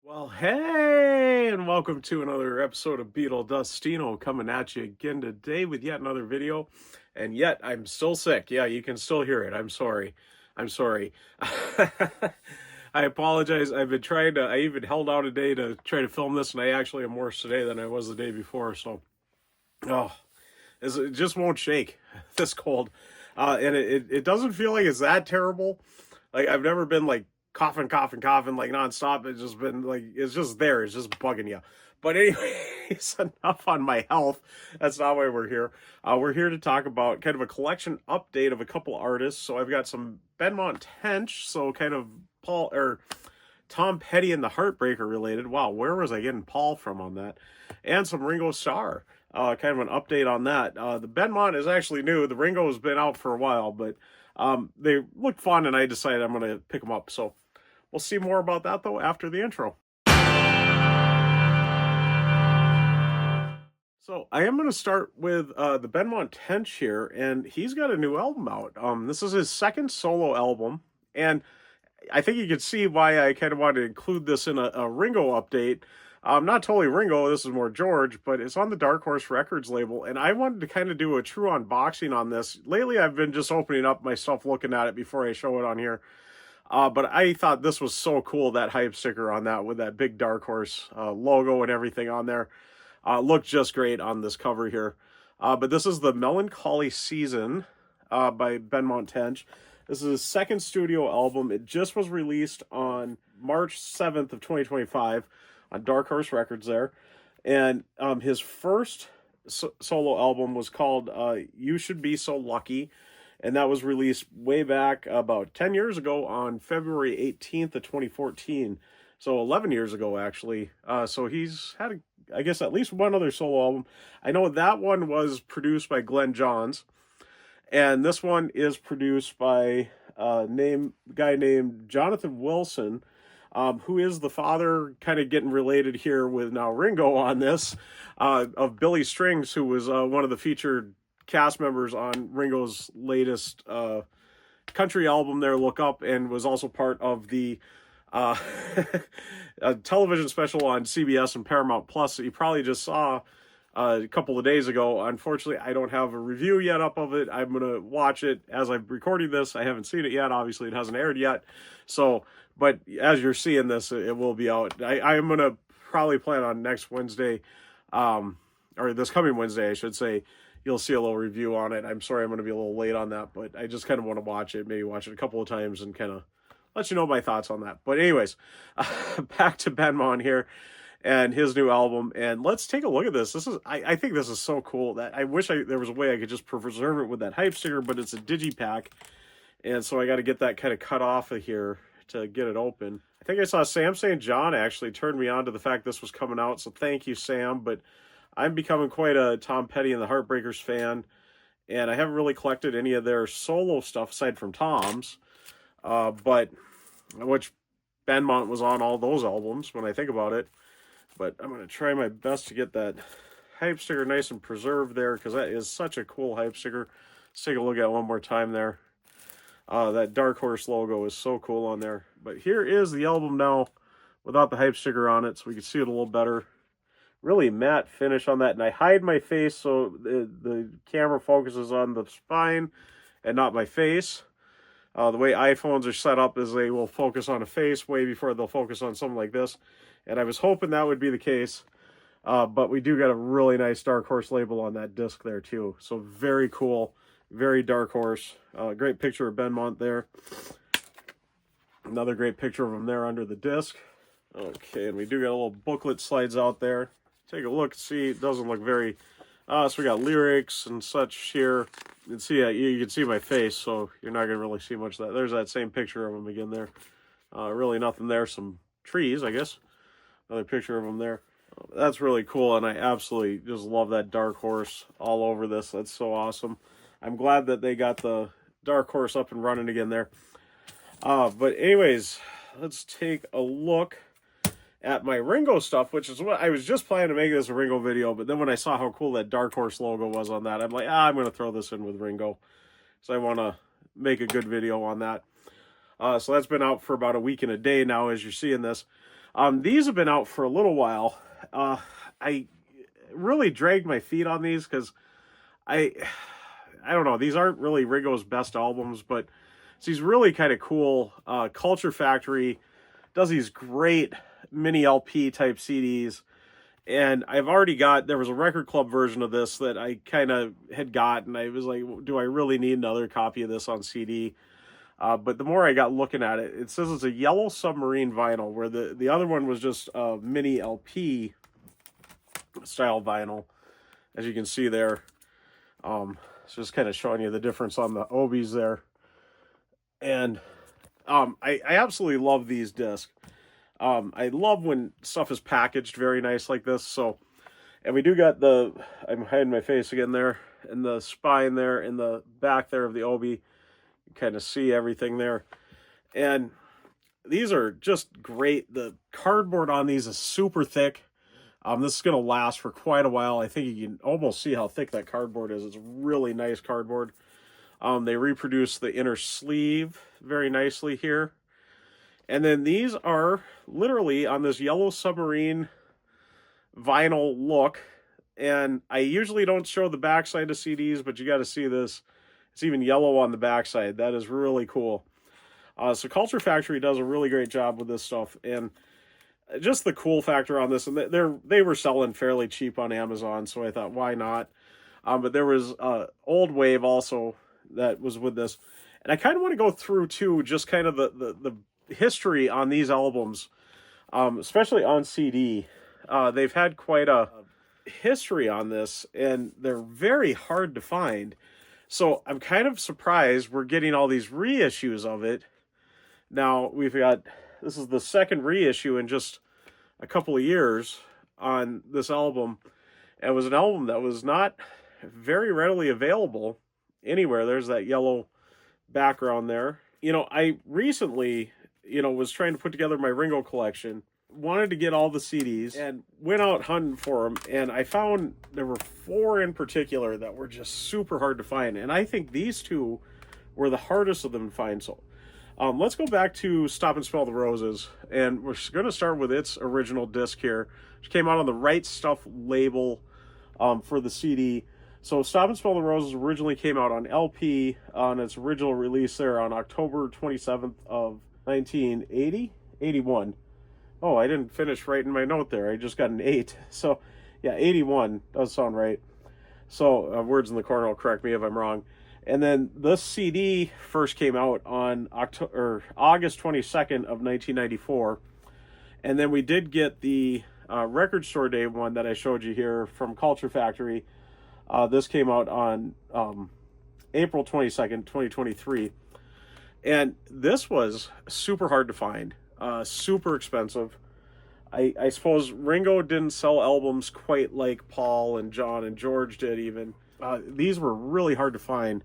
Well, hey, and welcome to another episode of Beetle Dustino coming at you again today with yet another video. And yet, I'm still sick. Yeah, you can still hear it. I'm sorry. I'm sorry. I apologize. I've been trying to, I even held out a day to try to film this, and I actually am worse today than I was the day before. So, oh, it just won't shake this cold. And it doesn't feel like it's that terrible. Like, I've never been like coughing like nonstop. It's just been like, it's just there. It's just bugging you. But anyways, enough on my health. That's not why we're here. We're here to talk about kind of a collection update of a couple artists. So I've got some Benmont Tench, so kind of Paul or Tom Petty and the Heartbreaker related. Wow, where was I getting Paul from on that? And some Ringo Starr. Kind of an update on that. The Benmont is actually new. The Ringo has been out for a while, but they look fun, and I decided I'm going to pick them up. So we'll see more about that, though, after the intro. So I am going to start with the Benmont Tench here, and he's got a new album out. This is his second solo album, and I think you can see why I kind of wanted to include this in a Ringo update. Not totally Ringo, this is more George, but it's on the Dark Horse Records label, and I wanted to kind of do a true unboxing on this. Lately, I've been just opening up my stuff, looking at it before I show it on here. But I thought this was so cool, that hype sticker on that with that big Dark Horse logo and everything on there. Looked just great on this cover here. But this is the Melancholy Season by Benmont Tench. This is his second studio album. It just was released on March 7th of 2025 on Dark Horse Records there. And his first solo album was called You Should Be So Lucky. And that was released way back about 10 years ago on February 18th of 2014. So 11 years ago, actually. So he's had, I guess, at least one other solo album. I know that one was produced by Glenn Johns. And this one is produced by a guy named Jonathan Wilson, who is the father, kind of getting related here with now Ringo on this, of Billy Strings, who was one of the featured cast members on Ringo's latest country album there, Look Up, and was also part of the a television special on CBS and Paramount Plus that you probably just saw a couple of days ago. Unfortunately, I don't have a review yet up of it. I'm going to watch it as I'm recording this. I haven't seen it yet. Obviously, it hasn't aired yet. So, but as you're seeing this, it will be out. I'm going to probably plan on next Wednesday, or this coming Wednesday, I should say. You'll see a little review on it. I'm sorry I'm going to be a little late on that, but I just kind of want to watch it, maybe watch it a couple of times and kind of let you know my thoughts on that. But anyways, back to Benmont here and his new album, and let's take a look at this. I think this is so cool that I wish there was a way I could just preserve it with that hype sticker, but it's a digipack, and so I got to get that kind of cut off of here to get it open. I think I saw Sam St. John actually turned me on to the fact this was coming out, so thank you, Sam. But I'm becoming quite a Tom Petty and the Heartbreakers fan, and I haven't really collected any of their solo stuff aside from Tom's, but which Benmont was on all those albums when I think about it. But I'm going to try my best to get that hype sticker nice and preserved there, because that is such a cool hype sticker. Let's take a look at it one more time there. That Dark Horse logo is so cool on there. But here is the album now without the hype sticker on it, so we can see it a little better. Really matte finish on that, and I hide my face so the camera focuses on the spine and not my face. The way iPhones are set up is they will focus on a face way before they'll focus on something like this. And I was hoping that would be the case. But we do get a really nice Dark Horse label on that disc there too. So very cool. Very Dark Horse. Great picture of Benmont there. Another great picture of him there under the disc. Okay, and we do got a little booklet slides out there. Take a look, see, it doesn't look very... so we got lyrics and such here. You can see, you can see my face, so you're not going to really see much of that. There's that same picture of him again there. Really nothing there. Some trees, I guess. Another picture of him there. That's really cool, and I absolutely just love that Dark Horse all over this. That's so awesome. I'm glad that they got the Dark Horse up and running again there. But anyways, let's take a look at my Ringo stuff, which is what I was just planning to make this a Ringo video, but then when I saw how cool that Dark Horse logo was on that, I'm like, I'm going to throw this in with Ringo. So I want to make a good video on that. So that's been out for about a week and a day now, as you're seeing this. These have been out for a little while. I really dragged my feet on these because I don't know. These aren't really Ringo's best albums, but it's these really kind of cool. Culture Factory does these great mini LP type CDs. And I've already got, there was a record club version of this that I kind of had got, and I was like, do I really need another copy of this on CD? But the more I got looking at it, it says it's a yellow Submarine vinyl, where the other one was just a mini LP style vinyl, as you can see there. It's just kind of showing you the difference on the obies there. And I absolutely love these discs. I love when stuff is packaged very nice like this. So, and we do got the, I'm hiding my face again there, and the spine there, in the back there of the obi. You kind of see everything there. And these are just great. The cardboard on these is super thick. This is going to last for quite a while. I think you can almost see how thick that cardboard is. It's really nice cardboard. They reproduce the inner sleeve very nicely here. And then these are literally on this yellow Submarine vinyl look. And I usually don't show the backside of CDs, but you got to see this. It's even yellow on the backside. That is really cool. So Culture Factory does a really great job with this stuff. And just the cool factor on this, and they were selling fairly cheap on Amazon, so I thought, why not? But there was Old Wave also that was with this. And I kind of want to go through, too, just kind of the history on these albums, especially on CD. They've had quite a history on this, and they're very hard to find. So I'm kind of surprised we're getting all these reissues of it. Now, we've got, this is the second reissue in just a couple of years on this album. It was an album that was not very readily available anywhere. There's that yellow background there. You know, I recently, was trying to put together my Ringo collection, wanted to get all the CDs, and went out hunting for them, and I found there were 4 in particular that were just super hard to find, and I think these 2 were the hardest of them to find. So let's go back to Stop and Smell the Roses, and we're going to start with its original disc here, which came out on the Right Stuff label for the CD. So Stop and Smell the Roses originally came out on LP on its original release there on October 27th of 1981. Oh, I didn't finish writing my note there. I just got an 8. So, yeah, 81 does sound right. So, words in the corner will correct me if I'm wrong. And then this CD first came out on August 22nd of 1994. And then we did get the Record Store Day one that I showed you here from Culture Factory. This came out on April 22nd, 2023. And this was super hard to find, super expensive. I suppose Ringo didn't sell albums quite like Paul and John and George did even. These were really hard to find.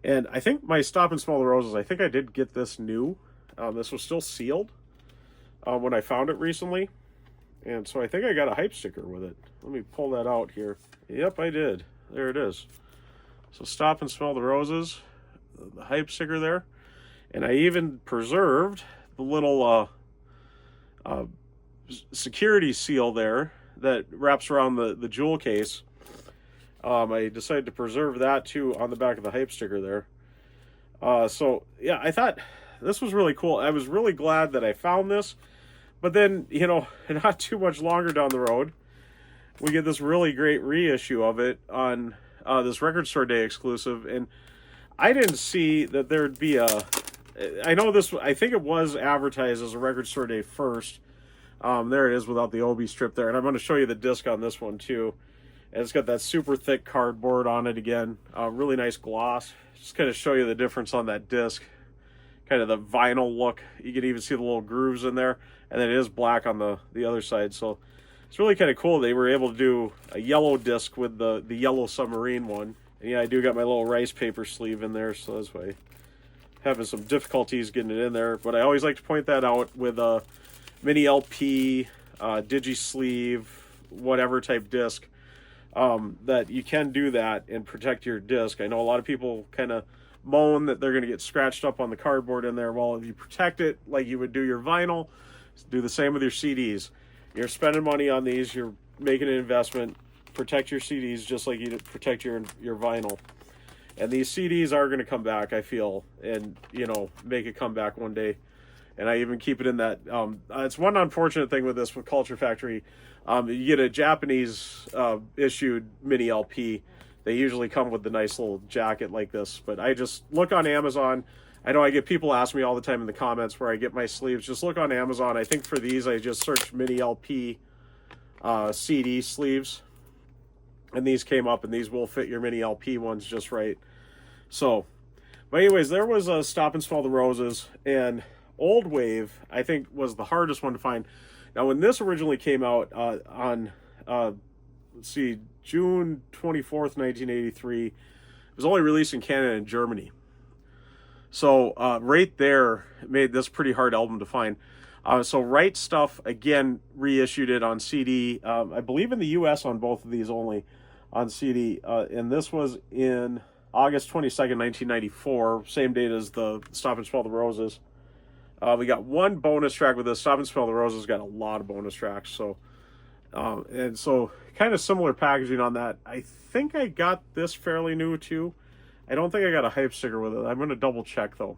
And I think my Stop and Smell the Roses, I think I did get this new. This was still sealed when I found it recently. And so I think I got a hype sticker with it. Let me pull that out here. Yep, I did. There it is. So Stop and Smell the Roses, the hype sticker there. And I even preserved the little security seal there that wraps around the jewel case. I decided to preserve that too on the back of the hype sticker there. So yeah, I thought this was really cool. I was really glad that I found this. But then, not too much longer down the road, we get this really great reissue of it on this Record Store Day exclusive. And I didn't see that there'd be I think it was advertised as a Record Store Day first. There it is without the Obi strip there. And I'm going to show you the disc on this one too. And it's got that super thick cardboard on it again. Really nice gloss. Just kind of show you the difference on that disc. Kind of the vinyl look. You can even see the little grooves in there. And then it is black on the other side. So it's really kind of cool. They were able to do a yellow disc with the yellow Submarine one. And yeah, I do got my little rice paper sleeve in there. So that's why having some difficulties getting it in there. But I always like to point that out with a mini LP, digi sleeve, whatever type disc. That you can do that and protect your disc. I know a lot of people kind of moan that they're going to get scratched up on the cardboard in there. Well, if you protect it like you would do your vinyl, Do the same with your CDs. You're spending money on these. You're making an investment. Protect your CDs just like you protect your vinyl. And these CDs are going to come back, I feel, and, you know, make a comeback one day. And I even keep it in that. It's one unfortunate thing with this, with Culture Factory. You get a Japanese issued mini LP. They usually come with the nice little jacket like this. But I just look on Amazon. I know I get people ask me all the time in the comments where I get my sleeves. Just look on Amazon. I think for these, I just searched mini LP CD sleeves. And these came up, and these will fit your mini LP ones just right. So, but anyways, there was a Stop and Smell the Roses, and Old Wave, I think, was the hardest one to find. Now, when this originally came out on, let's see, June 24th, 1983, it was only released in Canada and Germany. So, right there made this pretty hard album to find. So, Right Stuff, again, reissued it on CD, I believe in the U.S. on both of these only on CD. And this was in August 22nd, 1994, same date as the Stop and Smell the Roses. We got one bonus track with this. Stop and Smell the Roses got a lot of bonus tracks. So, and so kind of similar packaging on that. I think I got this fairly new too. I don't think I got a hype sticker with it. I'm going to double check though.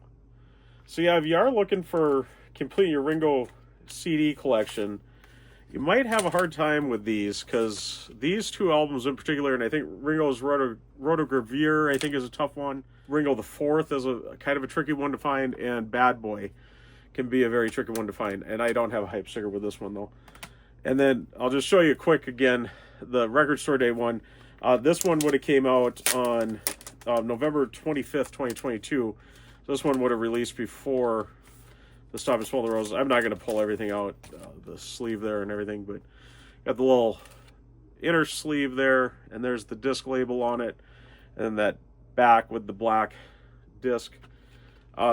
So yeah, if you are looking for completing your Ringo CD collection, you might have a hard time with these, because these two albums in particular, and I think Ringo's Rotogravure, I think, is a tough one. Ringo the Fourth is a kind of a tricky one to find, and Bad Boy can be a very tricky one to find. And I don't have a hype sticker with this one though. And then I'll just show you quick again the Record Store Day one. This one would have came out on November 25th, 2022. So this one would have released before the Stop and Smell the Roses. I'm not going to pull everything out, the sleeve there and everything, but got the little inner sleeve there, and there's the disc label on it, and that back with the black disc.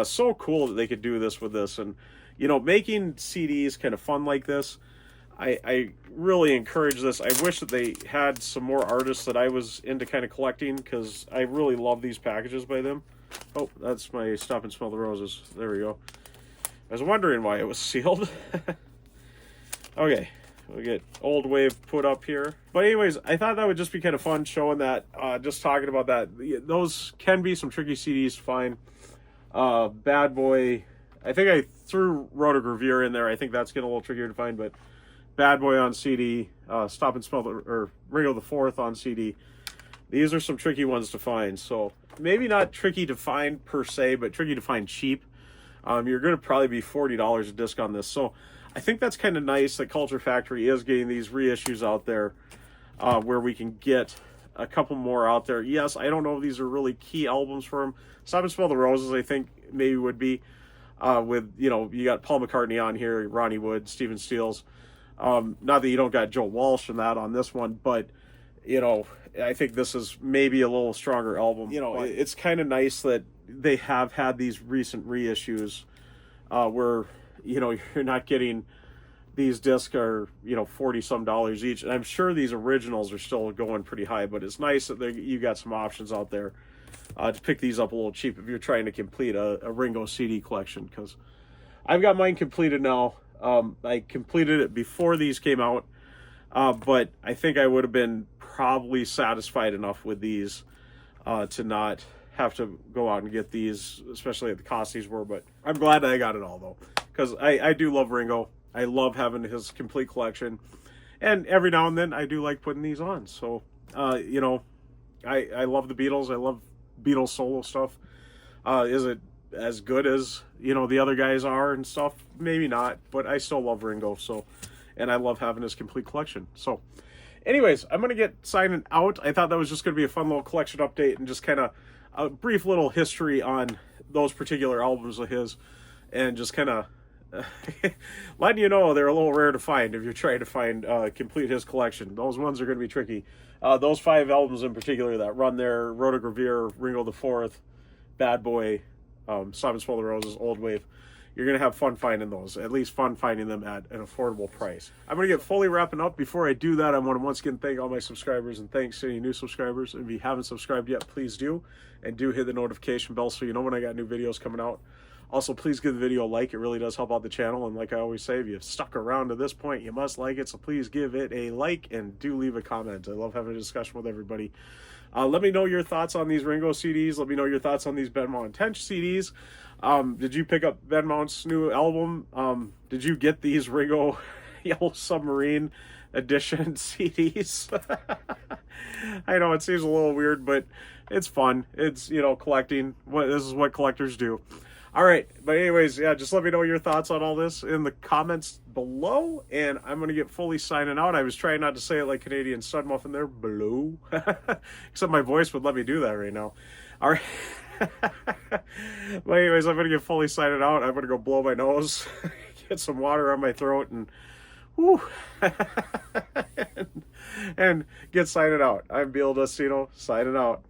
So cool that they could do this with this. And, you know, making CDs kind of fun like this, I really encourage this. I wish that they had some more artists that I was into kind of collecting, because I really love these packages by them. Oh, that's my Stop and Smell the Roses. There we go. I was wondering why it was sealed. Okay, we'll get Old Wave put up here. But anyways, I thought that would just be kind of fun showing that, just talking about that. Those can be some tricky CDs to find. Bad Boy, I think I threw Rotogravure in there. I think that's getting a little trickier to find, but Bad Boy on CD, Stop and Smell or Ringo the Fourth on CD. These are some tricky ones to find. So maybe not tricky to find per se, but tricky to find cheap. You're going to probably be $40 a disc on this. So I think that's kind of nice that Culture Factory is getting these reissues out there, where we can get a couple more out there. Yes, I don't know if these are really key albums for him. Stop and Smell the Roses, I think maybe would be, with, you know, you got Paul McCartney on here, Ronnie Wood, Stephen Stills. Not that you don't got Joe Walsh and that on this one, but, you know, I think this is maybe a little stronger album. You know, it's kind of nice that they have had these recent reissues, where, you know, you're not getting these discs are, you know, $40-some each. And I'm sure these originals are still going pretty high, but it's nice that you got some options out there to pick these up a little cheap if you're trying to complete a Ringo CD collection, because I've got mine completed now. I completed it before these came out, but I think I would have been probably satisfied enough with these to not have to go out and get these, especially at the cost these were. But I'm glad I got it all though, because I do love Ringo. I love having his complete collection, and every now and then I do like putting these on. So you know, I love the Beatles. I love Beatles solo stuff. Is it as good as, you know, the other guys are and stuff? Maybe not, but I still love Ringo. So, and I love having his complete collection. So anyways, I'm going to get signing out. I thought that was just going to be a fun little collection update and just kind of a brief little history on those particular albums of his, and just kind of letting you know they're a little rare to find if you're trying to find complete his collection. Those ones are going to be tricky. Those 5 albums in particular that run there: Rotogravure, Ringo the Fourth, Bad Boy, Stop and Smell the Roses, Old Wave. You're going to have fun finding those, at least fun finding them at an affordable price. I'm going to get fully wrapping up. Before I do that, I want to once again thank all my subscribers, and thanks to any new subscribers. If you haven't subscribed yet, please do, and do hit the notification bell so you know when I got new videos coming out. Also, please give the video a like. It really does help out the channel. And like I always say, if you've stuck around to this point, you must like it. So please give it a like and do leave a comment. I love having a discussion with everybody. Let me know your thoughts on these Ringo CDs. Let me know your thoughts on these Benmont Tench CDs. Did you pick up Benmont's new album? Did you get these Ringo Yellow Submarine edition CDs? I know it seems a little weird, but it's fun. It's, you know, collecting. This is what collectors do. All right, but anyways, yeah, just let me know your thoughts on all this in the comments below, and I'm going to get fully signing out. I was trying not to say it like Canadian stud muffin there, below, except my voice would let me do that right now. All right. But anyways, I'm going to get fully signing out. I'm going to go blow my nose, get some water on my throat, and whoo, and get signing out. I'm Bill Destino, signing out.